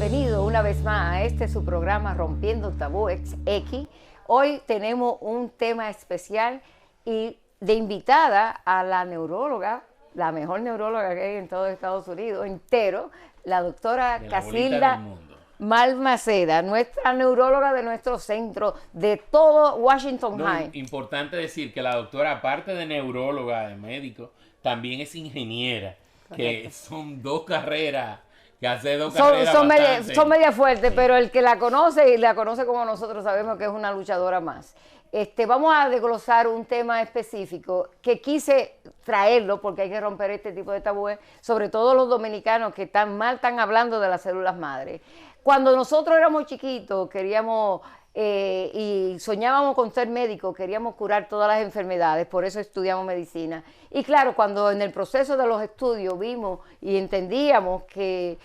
bienvenido una vez más a su programa Rompiendo Tabúes X. Hoy tenemos un tema especial y de invitada a la neuróloga, la mejor neuróloga que hay en todo Estados Unidos entero, la doctora Casilda Balmaceda, nuestra neuróloga de nuestro centro de todo Washington High. Importante decir que la doctora, aparte de neuróloga, de médico, también es ingeniera, que son dos carreras. Que hace dos carreras son media fuertes, sí. Pero el que la conoce y la conoce como nosotros sabemos que es una luchadora más. Vamos a desglosar un tema específico que quise traerlo porque hay que romper este tipo de tabúes, sobre todo los dominicanos que están hablando de las células madre. Cuando nosotros éramos chiquitos queríamos y soñábamos con ser médicos, queríamos curar todas las enfermedades, por eso estudiamos medicina. Y claro, cuando en el proceso de los estudios vimos y entendíamos que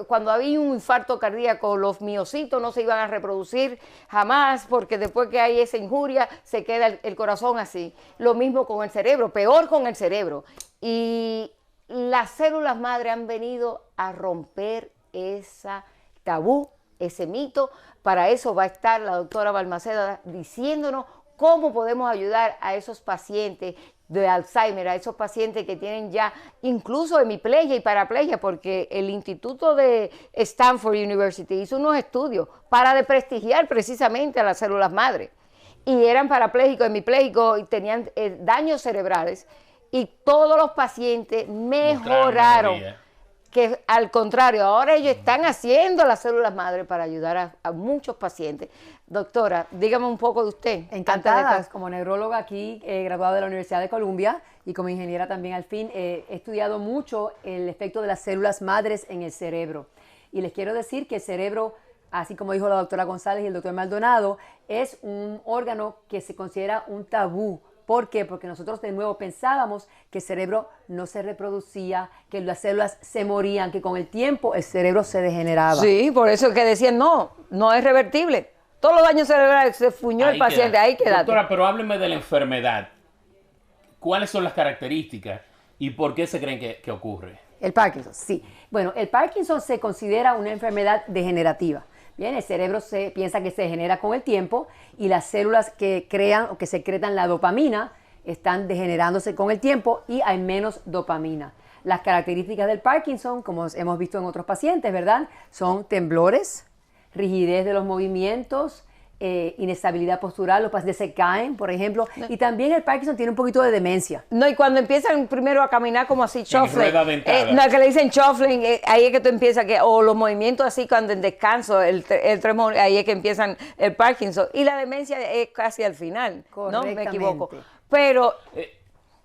cuando había un infarto cardíaco, los miocitos no se iban a reproducir jamás, porque después que hay esa injuria, se queda el corazón así. Lo mismo con el cerebro, peor con el cerebro. Y las células madre han venido a romper esa tabú, ese mito. Para eso va a estar la doctora Balmaceda diciéndonos cómo podemos ayudar a esos pacientes de Alzheimer, a esos pacientes que tienen ya incluso hemiplegia y paraplegia, porque el Instituto de Stanford University hizo unos estudios para desprestigiar precisamente a las células madre. Y eran parapléjicos, hemipléjicos y tenían daños cerebrales. Y todos los pacientes mejoraron. Que al contrario, ahora ellos están haciendo las células madre para ayudar a muchos pacientes. Doctora, dígame un poco de usted. Encantada, como neuróloga aquí, graduada de la Universidad de Columbia y como ingeniera también al fin, he estudiado mucho el efecto de las células madres en el cerebro. Y les quiero decir que el cerebro, así como dijo la doctora González y el doctor Maldonado, es un órgano que se considera un tabú. ¿Por qué? Porque nosotros de nuevo pensábamos que el cerebro no se reproducía, que las células se morían, que con el tiempo el cerebro se degeneraba. Sí, por eso que decían, no es revertible. Todos los daños cerebrales se fuñó el paciente, ahí queda. Doctora, pero hábleme de la enfermedad. ¿Cuáles son las características y por qué se creen que ocurre? El Parkinson, sí. Bueno, el Parkinson se considera una enfermedad degenerativa. Bien, el cerebro se piensa que se degenera con el tiempo y las células que crean o que secretan la dopamina están degenerándose con el tiempo y hay menos dopamina. Las características del Parkinson, como hemos visto en otros pacientes, ¿verdad? Son temblores, rigidez de los movimientos, inestabilidad postural, los pacientes se caen, por ejemplo, y también el Parkinson tiene un poquito de demencia. No, y cuando empiezan primero a caminar como así, shuffling, que le dicen shuffling, ahí es que tú empiezas, o los movimientos así cuando en descanso, el tremor, ahí es que empiezan el Parkinson, y la demencia es casi al final, ¿no? Me equivoco. Pero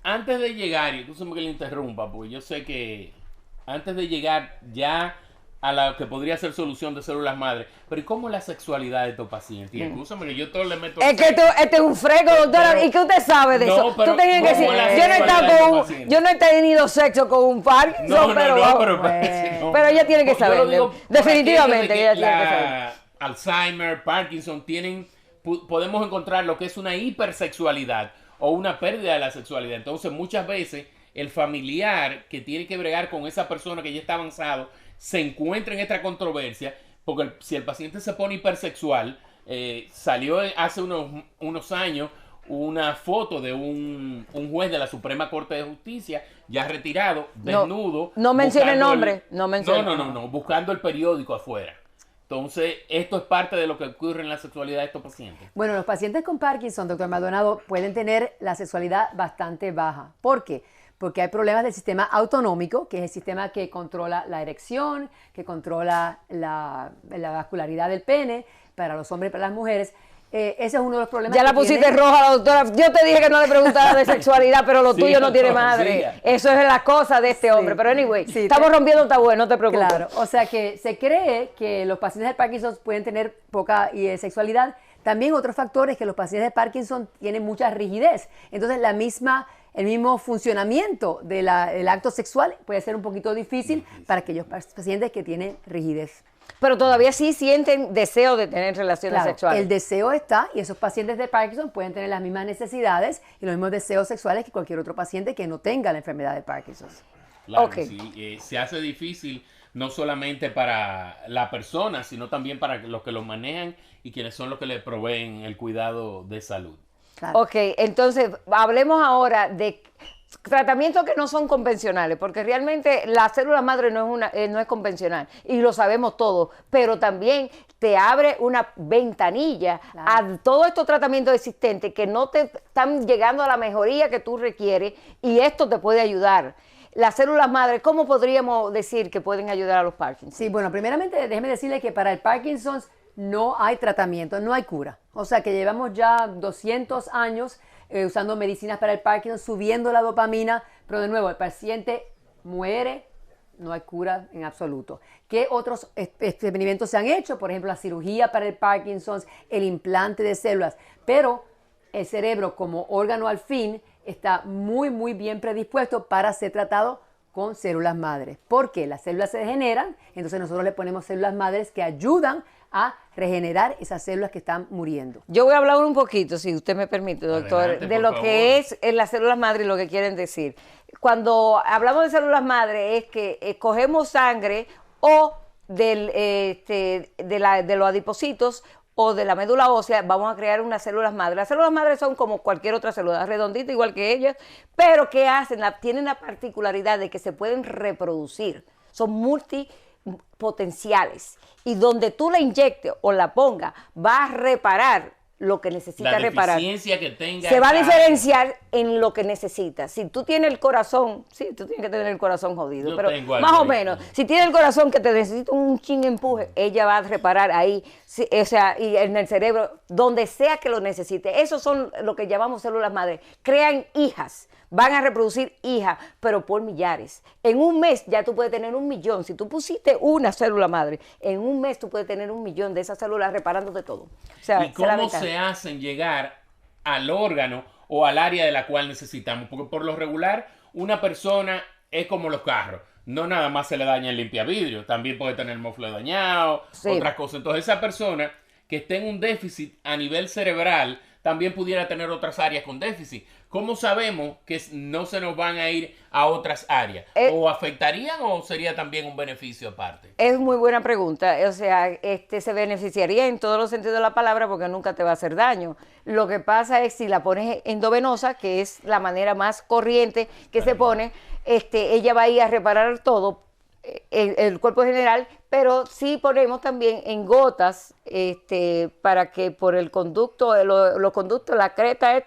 antes de llegar, y tú que le interrumpa, porque yo sé que antes de llegar ya a la que podría ser solución de células madre. Pero ¿y cómo la sexualidad de estos pacientes? Y escúchame que yo todo le meto... Es que este es un frego, doctora. ¿Y qué usted sabe de eso? Tú tenías que decir, yo no he tenido sexo con un Parkinson, pero ella tiene que saber. Definitivamente ella tiene que saber. Alzheimer, Parkinson, podemos encontrar lo que es una hipersexualidad o una pérdida de la sexualidad. Entonces, muchas veces, el familiar que tiene que bregar con esa persona que ya está avanzado se encuentra en esta controversia, porque si el paciente se pone hipersexual, salió hace unos años una foto de un juez de la Suprema Corte de Justicia, ya retirado, desnudo. No mencione nombre. No, buscando el periódico afuera. Entonces, esto es parte de lo que ocurre en la sexualidad de estos pacientes. Bueno, los pacientes con Parkinson, doctor Maldonado, pueden tener la sexualidad bastante baja. ¿Por qué? Porque hay problemas del sistema autonómico, que es el sistema que controla la erección, que controla la vascularidad del pene para los hombres y para las mujeres. Ese es uno de los problemas. Ya la pusiste roja, la doctora. Yo te dije que no le preguntara de sexualidad, pero lo tuyo no tiene madre. Eso es la cosa de este hombre. Pero anyway, estamos rompiendo tabú, no te preocupes. Claro, o sea que se cree que los pacientes de Parkinson pueden tener poca sexualidad. También otros factores que los pacientes de Parkinson tienen mucha rigidez. Entonces el mismo funcionamiento del acto sexual puede ser un poquito difícil para aquellos pacientes que tienen rigidez. Pero todavía sí sienten deseo de tener relaciones sexuales. El deseo está y esos pacientes de Parkinson pueden tener las mismas necesidades y los mismos deseos sexuales que cualquier otro paciente que no tenga la enfermedad de Parkinson. Claro, sí, se hace difícil no solamente para la persona, sino también para los que lo manejan y quienes son los que le proveen el cuidado de salud. Claro. Ok, entonces hablemos ahora de tratamientos que no son convencionales, porque realmente la célula madre no es convencional y lo sabemos todos, pero también te abre una ventanilla a todos estos tratamientos existentes que no te están llegando a la mejoría que tú requieres y esto te puede ayudar. Las células madre, ¿cómo podríamos decir que pueden ayudar a los Parkinson? Sí, bueno, primeramente déjeme decirle que para el Parkinson no hay tratamiento, no hay cura. O sea que llevamos ya 200 años usando medicinas para el Parkinson, subiendo la dopamina, pero de nuevo el paciente muere, no hay cura en absoluto. ¿Qué otros experimentos se han hecho? Por ejemplo, la cirugía para el Parkinson, el implante de células, pero el cerebro como órgano al fin está muy, muy bien predispuesto para ser tratado con células madres. Porque las células se degeneran, entonces nosotros le ponemos células madres que ayudan a regenerar esas células que están muriendo. Yo voy a hablar un poquito, si usted me permite, doctor, Adelante, de por lo favor. que es las células madre y lo que quieren decir. Cuando hablamos de células madre es que cogemos sangre o de los adipocitos o de la médula ósea, vamos a crear unas células madre. Las células madre son como cualquier otra célula, redondita igual que ellas, pero ¿qué hacen? Tienen la particularidad de que se pueden reproducir, son multipotenciales y donde tú la inyectes o la pongas va a reparar lo que necesita La reparar. deficiencia que tenga Se va a esa diferenciar en lo que necesita. Si tú tienes el corazón, sí, tú tienes que tener el corazón jodido, Yo pero tengo más algo o ahí. menos, si tiene el corazón que te necesita un chin empuje, ella va a reparar ahí, sí, o sea, y en el cerebro, donde sea que lo necesite. Esos son lo que llamamos células madre. Crean hijas, van a reproducir hijas, pero por millares. En un mes ya tú puedes tener 1.000.000. Si tú pusiste una célula madre, en un mes tú puedes tener 1.000.000 de esas células reparándote todo. O sea, ¿Y esa es la cómo ventaja. se hacen llegar al órgano o al área de la cual necesitamos? Porque por lo regular, una persona es como los carros. No nada más se le daña el limpiavidrio, también puede tener el mofle dañado, Sí. otras cosas. Entonces, esa persona que esté en un déficit a nivel cerebral también pudiera tener otras áreas con déficit. ¿Cómo sabemos que no se nos van a ir a otras áreas? ¿O afectarían o sería también un beneficio aparte? Es muy buena pregunta. O sea, se beneficiaría en todos los sentidos de la palabra porque nunca te va a hacer daño. Lo que pasa es si la pones endovenosa, que es la manera más corriente que se pone, ella va a ir a reparar todo, el cuerpo general, pero sí ponemos también en gotas, para que por el conducto, los conductos, la creta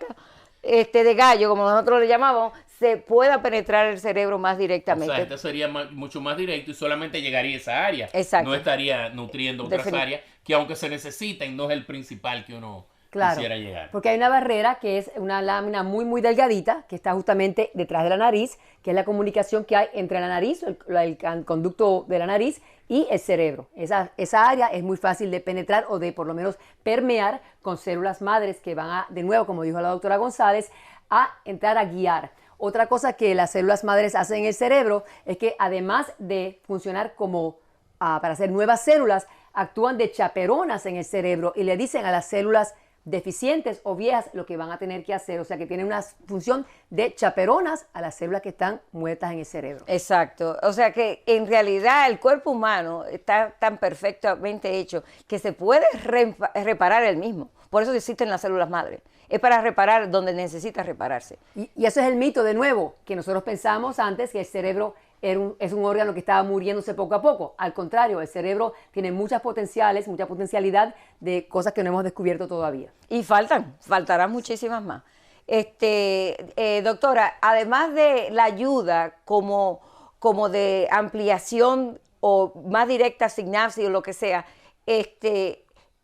esta, de gallo, como nosotros le llamamos, se pueda penetrar el cerebro más O directamente. sea, este sería mucho más directo y solamente llegaría a esa área. Exacto. No estaría nutriendo otras Definit- áreas que aunque se necesiten, no es el principal que uno Claro, quisiera llegar. porque hay una barrera que es una lámina muy, muy delgadita que está justamente detrás de la nariz, que es la comunicación que hay entre la nariz, el conducto de la nariz y el cerebro. Esa área es muy fácil de penetrar o de por lo menos permear con células madres que van a, de nuevo, como dijo la doctora González, a entrar a guiar. Otra cosa que las células madres hacen en el cerebro es que además de funcionar como para hacer nuevas células, actúan de chaperonas en el cerebro y le dicen a las células deficientes o viejas lo que van a tener que hacer. O sea que tienen una función de chaperonas a las células que están muertas en el cerebro. Exacto. O sea que en realidad el cuerpo humano está tan perfectamente hecho que se puede reparar el mismo. Por eso existen las células madre. Es para reparar donde necesita repararse. Y eso es el mito, de nuevo, que nosotros pensamos antes que el cerebro es un órgano que estaba muriéndose poco a poco. Al contrario, el cerebro tiene muchas potencialidad de cosas que no hemos descubierto todavía. Y faltarán muchísimas más. Doctora, además de la ayuda como de ampliación o más directa sinapsis o lo que sea,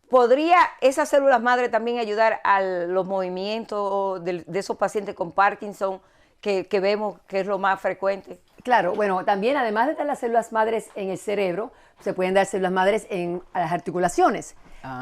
¿podría esas células madre también ayudar a los movimientos de esos pacientes con Parkinson que vemos que es lo más frecuente? Claro, bueno, también además de dar las células madres en el cerebro, se pueden dar células madres en las articulaciones.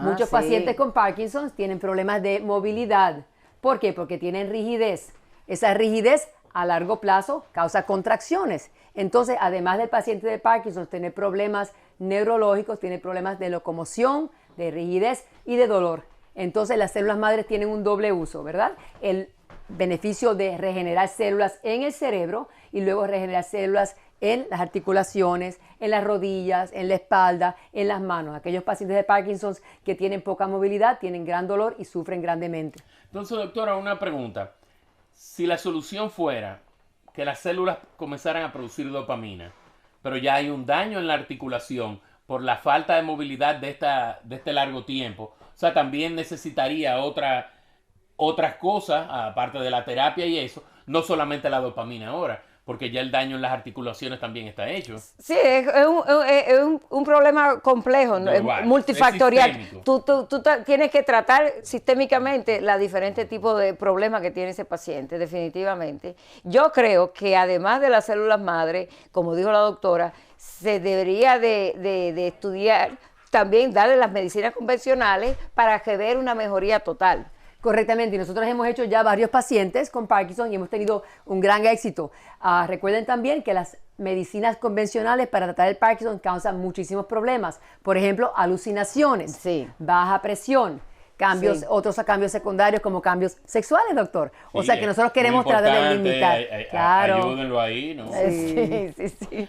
Muchos sí. pacientes con Parkinson tienen problemas de movilidad. ¿Por qué? Porque tienen rigidez. Esa rigidez a largo plazo causa contracciones. Entonces, además del paciente de Parkinson tener problemas neurológicos, tiene problemas de locomoción, de rigidez y de dolor. Entonces, las células madres tienen un doble uso, ¿verdad? El beneficio de regenerar células en el cerebro y luego regenerar células en las articulaciones, en las rodillas, en la espalda, en las manos. Aquellos pacientes de Parkinson que tienen poca movilidad, tienen gran dolor y sufren grandemente. Entonces, doctora, una pregunta. Si la solución fuera que las células comenzaran a producir dopamina, pero ya hay un daño en la articulación por la falta de movilidad de este largo tiempo, o sea, también necesitaría otras cosas, aparte de la terapia y eso, no solamente la dopamina ahora, porque ya el daño en las articulaciones también está hecho. Sí, es un problema complejo, ¿no? Global, multifactorial. es sistémico. Tú tienes que tratar sistémicamente los diferentes tipos de problemas que tiene ese paciente, definitivamente. Yo creo que además de las células madre, como dijo la doctora, se debería de estudiar, también darle las medicinas convencionales para que ver una mejoría total. Correctamente, y nosotros hemos hecho ya varios pacientes con Parkinson y hemos tenido un gran éxito. Recuerden también que las medicinas convencionales para tratar el Parkinson causan muchísimos problemas. Por ejemplo, alucinaciones, Sí. baja presión, cambios, Sí. otros cambios secundarios como cambios sexuales, doctor. O Sí, sea que nosotros queremos muy tratar de importante, limitar. Claro. Ayúdenlo ahí, ¿no? Sí.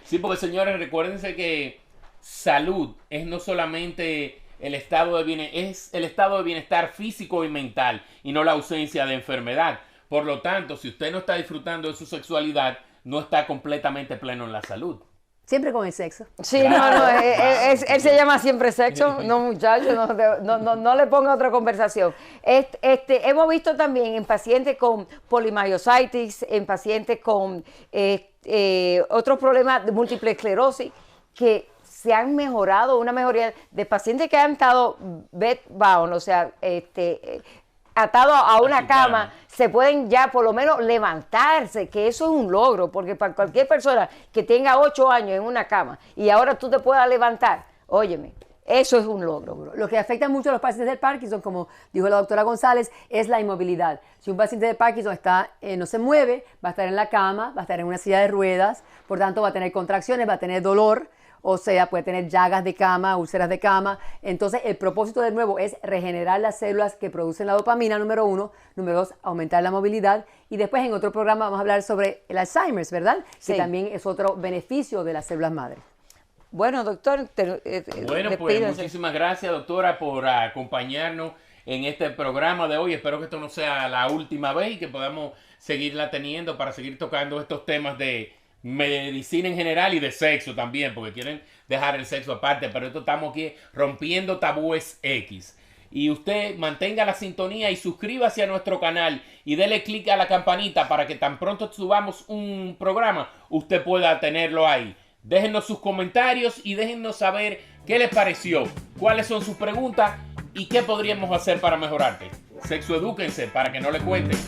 Sí, porque señores, recuérdense que salud es no solamente el estado de es el estado de bienestar físico y mental y no la ausencia de enfermedad. Por lo tanto, si usted no está disfrutando de su sexualidad, no está completamente pleno en la salud. Siempre con el sexo. Sí, Claro, no, claro. él se llama siempre sexo, no muchacho, no le ponga otra conversación. Hemos visto también en pacientes con polimiositis, en pacientes con otros problemas de múltiple esclerosis, que se han mejorado, una mejoría de pacientes que han estado bedbound, o sea, atados a una Así, cama, claro. se pueden ya por lo menos levantarse, que eso es un logro, porque para cualquier persona que tenga 8 años en una cama y ahora tú te puedas levantar, óyeme, eso es un logro. Lo que afecta mucho a los pacientes del Parkinson, como dijo la doctora González, es la inmovilidad. Si un paciente de Parkinson no se mueve, va a estar en la cama, va a estar en una silla de ruedas, por tanto va a tener contracciones, va a tener dolor, o sea, puede tener llagas de cama, úlceras de cama. Entonces, el propósito de nuevo es regenerar las células que producen la dopamina, número 1. Número 2, aumentar la movilidad. Y después en otro programa vamos a hablar sobre el Alzheimer's, ¿verdad? Sí. Que también es otro beneficio de las células madre. Bueno, doctor, Bueno, pues despídase. muchísimas gracias, doctora, por acompañarnos en este programa de hoy. Espero que esto no sea la última vez y que podamos seguirla teniendo para seguir tocando estos temas de medicina en general y de sexo también, porque quieren dejar el sexo aparte, pero esto estamos aquí rompiendo tabúes X. Y usted mantenga la sintonía y suscríbase a nuestro canal y dele clic a la campanita para que tan pronto subamos un programa, usted pueda tenerlo ahí. Déjennos sus comentarios y déjennos saber qué les pareció, cuáles son sus preguntas y qué podríamos hacer para mejorarte. Sexoedúquense para que no le cuenten.